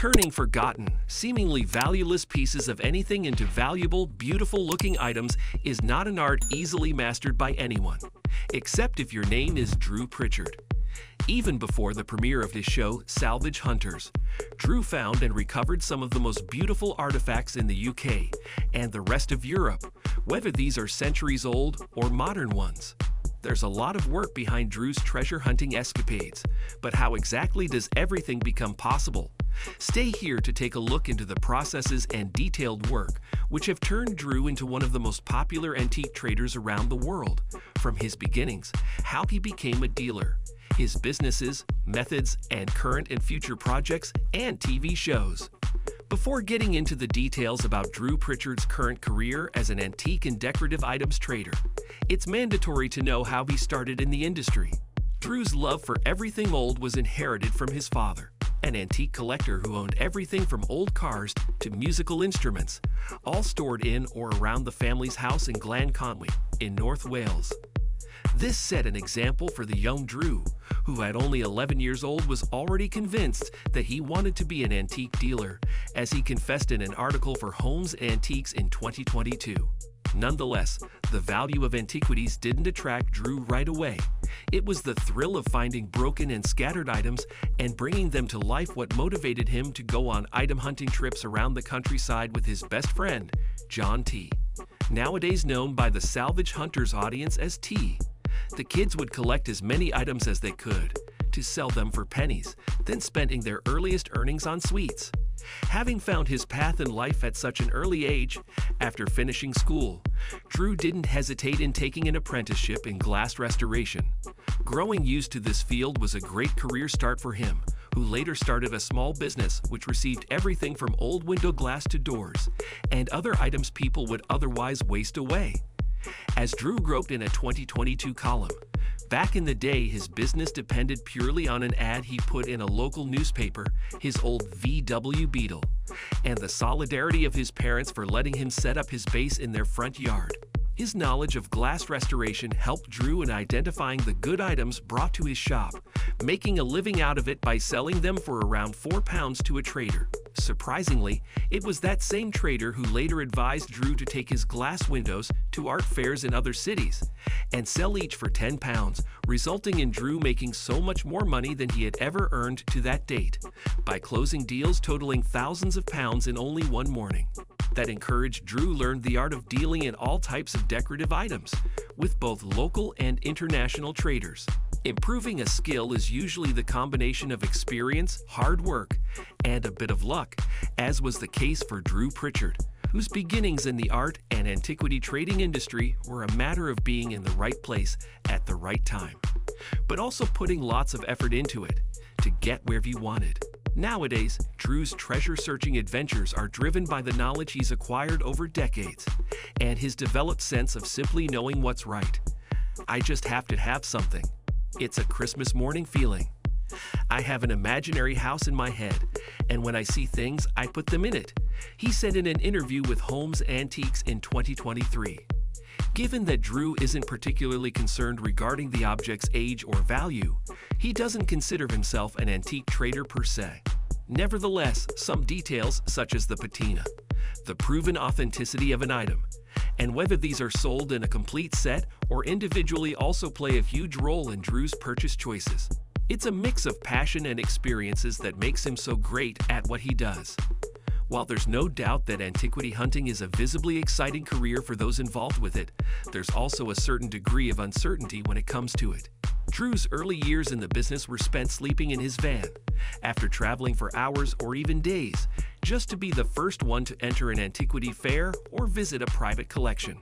Turning forgotten, seemingly valueless pieces of anything into valuable, beautiful-looking items is not an art easily mastered by anyone, except if your name is Drew Pritchard. Even before the premiere of his show, Salvage Hunters, Drew found and recovered some of the most beautiful artifacts in the UK and the rest of Europe, whether these are centuries old or modern ones. There's a lot of work behind Drew's treasure hunting escapades, but how exactly does everything become possible? Stay here to take a look into the processes and detailed work which have turned Drew into one of the most popular antique traders around the world, from his beginnings, how he became a dealer, his businesses, methods, and current and future projects and TV shows. Before getting into the details about Drew Pritchard's current career as an antique and decorative items trader, it's mandatory to know how he started in the industry. Drew's love for everything old was inherited from his father, an antique collector who owned everything from old cars to musical instruments, all stored in or around the family's house in Conwy, in North Wales. This set an example for the young Drew, who at only 11 years old was already convinced that he wanted to be an antique dealer, as he confessed in an article for Holmes Antiques in 2022. Nonetheless, the value of antiquities didn't attract Drew right away. It was the thrill of finding broken and scattered items and bringing them to life what motivated him to go on item hunting trips around the countryside with his best friend, John T., nowadays known by the Salvage Hunters audience as T. The kids would collect as many items as they could, to sell them for pennies, then spending their earliest earnings on sweets. Having found his path in life at such an early age, after finishing school, Drew didn't hesitate in taking an apprenticeship in glass restoration. Growing used to this field was a great career start for him, who later started a small business which received everything from old window glass to doors, and other items people would otherwise waste away. As Drew wrote in a 2022 column, back in the day his business depended purely on an ad he put in a local newspaper, his old VW Beetle, and the solidarity of his parents for letting him set up his base in their front yard. His knowledge of glass restoration helped Drew in identifying the good items brought to his shop, making a living out of it by selling them for around £4 to a trader. Surprisingly, it was that same trader who later advised Drew to take his glass windows to art fairs in other cities and sell each for £10, resulting in Drew making so much more money than he had ever earned to that date, by closing deals totaling thousands of pounds in only one morning. That encouraged Drew learned the art of dealing in all types of decorative items, with both local and international traders. Improving a skill is usually the combination of experience, hard work, and a bit of luck, as was the case for Drew Pritchard, whose beginnings in the art and antiquity trading industry were a matter of being in the right place at the right time, but also putting lots of effort into it to get where he wanted. Nowadays, Drew's treasure-searching adventures are driven by the knowledge he's acquired over decades and his developed sense of simply knowing what's right. I just have to have something. It's a Christmas morning feeling. I have an imaginary house in my head, and when I see things, I put them in it, he said in an interview with Holmes Antiques in 2023. Given that Drew isn't particularly concerned regarding the object's age or value, he doesn't consider himself an antique trader per se. Nevertheless, some details such as the patina, the proven authenticity of an item, and whether these are sold in a complete set or individually also play a huge role in Drew's purchase choices. It's a mix of passion and experiences that makes him so great at what he does. While there's no doubt that antiquity hunting is a visibly exciting career for those involved with it, there's also a certain degree of uncertainty when it comes to it. Drew's early years in the business were spent sleeping in his van, after traveling for hours or even days, just to be the first one to enter an antiquity fair or visit a private collection.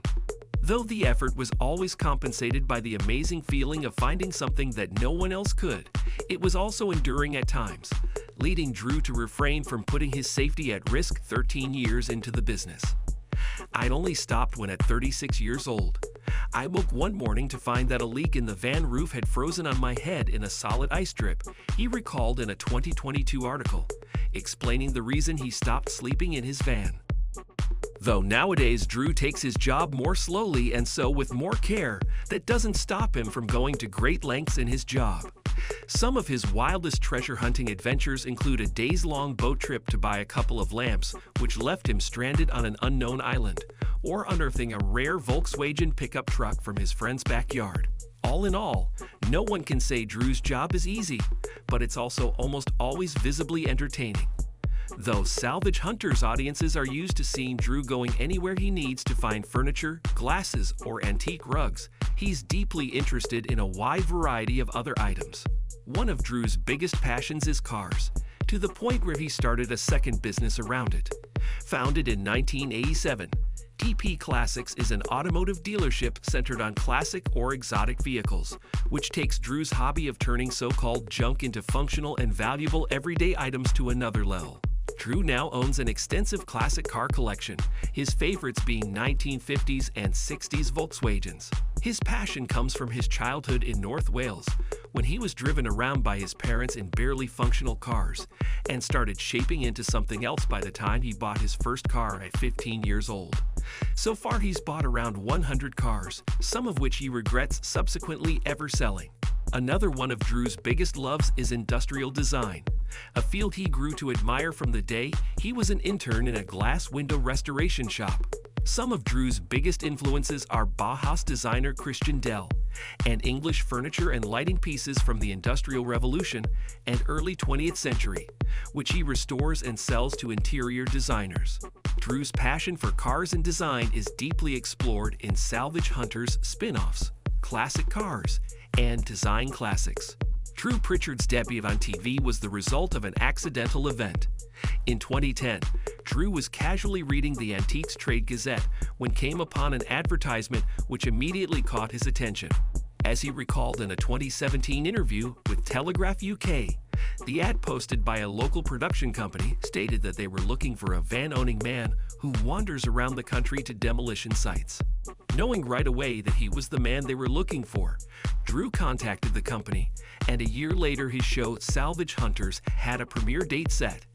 Though the effort was always compensated by the amazing feeling of finding something that no one else could, it was also enduring at times, leading Drew to refrain from putting his safety at risk 13 years into the business. I'd only stopped when at 36 years old. I woke one morning to find that a leak in the van roof had frozen on my head in a solid ice drip, he recalled in a 2022 article, explaining the reason he stopped sleeping in his van. Though nowadays Drew takes his job more slowly and so with more care, that doesn't stop him from going to great lengths in his job. Some of his wildest treasure hunting adventures include a days-long boat trip to buy a couple of lamps, which left him stranded on an unknown island, or unearthing a rare Volkswagen pickup truck from his friend's backyard. All in all, no one can say Drew's job is easy, but it's also almost always visibly entertaining. Though Salvage Hunters audiences are used to seeing Drew going anywhere he needs to find furniture, glasses, or antique rugs, he's deeply interested in a wide variety of other items. One of Drew's biggest passions is cars, to the point where he started a second business around it. Founded in 1987, TP Classics is an automotive dealership centered on classic or exotic vehicles, which takes Drew's hobby of turning so-called junk into functional and valuable everyday items to another level. Drew now owns an extensive classic car collection, his favorites being 1950s and 60s Volkswagens. His passion comes from his childhood in North Wales, when he was driven around by his parents in barely functional cars, and started shaping into something else by the time he bought his first car at 15 years old. So far, he's bought around 100 cars, some of which he regrets subsequently ever selling. Another one of Drew's biggest loves is industrial design, a field he grew to admire from the day he was an intern in a glass window restoration shop. Some of Drew's biggest influences are Bauhaus designer Christian Dell and English furniture and lighting pieces from the Industrial Revolution and early 20th century, which he restores and sells to interior designers. Drew's passion for cars and design is deeply explored in Salvage Hunters spin-offs, Classic Cars, and Design Classics. Drew Pritchard's debut on TV was the result of an accidental event. In 2010, Drew was casually reading the Antiques Trade Gazette when came upon an advertisement which immediately caught his attention. As he recalled in a 2017 interview with Telegraph UK, the ad posted by a local production company stated that they were looking for a van-owning man who wanders around the country to demolition sites. Knowing right away that he was the man they were looking for, Drew contacted the company, and a year later his show Salvage Hunters had a premiere date set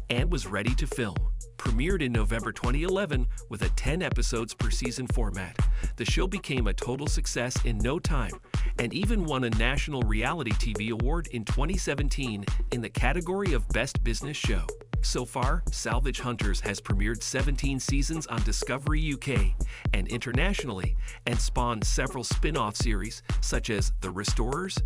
and was ready to film. Premiered in November 2011 with a 10 episodes per season format, the show became a total success in no time and even won a National Reality TV Award in 2017 in the category of Best Business Show. So far, Salvage Hunters has premiered 17 seasons on Discovery UK and internationally, and spawned several spin-off series such as The Restorers,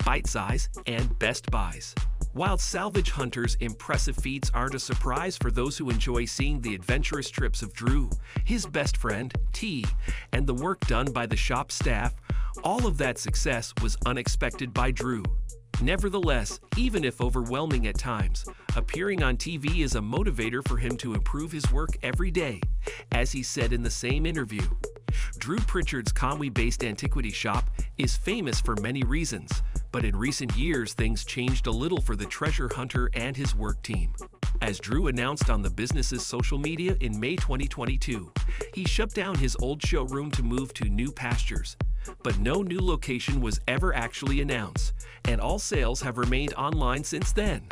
Bite Size, and Best Buys. While Salvage Hunters' impressive feats aren't a surprise for those who enjoy seeing the adventurous trips of Drew, his best friend, T, and the work done by the shop staff, all of that success was unexpected by Drew. Nevertheless, even if overwhelming at times, appearing on TV is a motivator for him to improve his work every day, as he said in the same interview. Drew Pritchard's Conway-based antiquity shop is famous for many reasons, but in recent years things changed a little for the treasure hunter and his work team. As Drew announced on the business's social media in May 2022, he shut down his old showroom to move to new pastures, but no new location was ever actually announced, and all sales have remained online since then.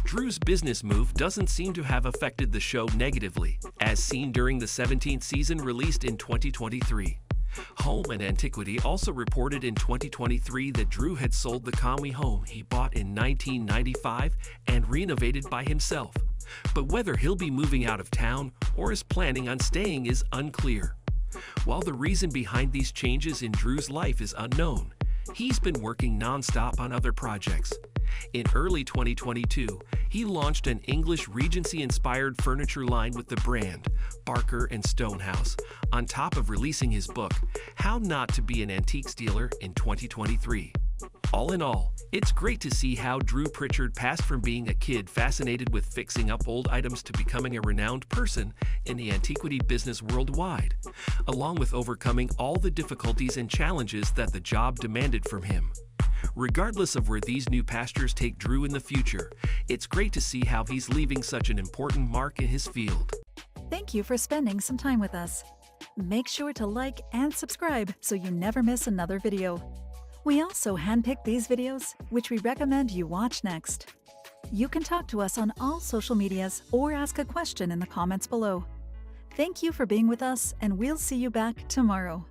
Drew's business move doesn't seem to have affected the show negatively, as seen during the 17th season released in 2023. Home and Antiquity also reported in 2023 that Drew had sold the Conway home he bought in 1995 and renovated by himself, but whether he'll be moving out of town or is planning on staying is unclear. While the reason behind these changes in Drew's life is unknown, he's been working non-stop on other projects. In early 2022, he launched an English Regency-inspired furniture line with the brand Barker & Stonehouse, on top of releasing his book, How Not to Be an Antiques Dealer, in 2023. All in all, it's great to see how Drew Pritchard passed from being a kid fascinated with fixing up old items to becoming a renowned person in the antiquity business worldwide, along with overcoming all the difficulties and challenges that the job demanded from him. Regardless of where these new pastures take Drew in the future, it's great to see how he's leaving such an important mark in his field. Thank you for spending some time with us. Make sure to like and subscribe so you never miss another video. We also handpick these videos, which we recommend you watch next. You can talk to us on all social medias or ask a question in the comments below. Thank you for being with us, and we'll see you back tomorrow.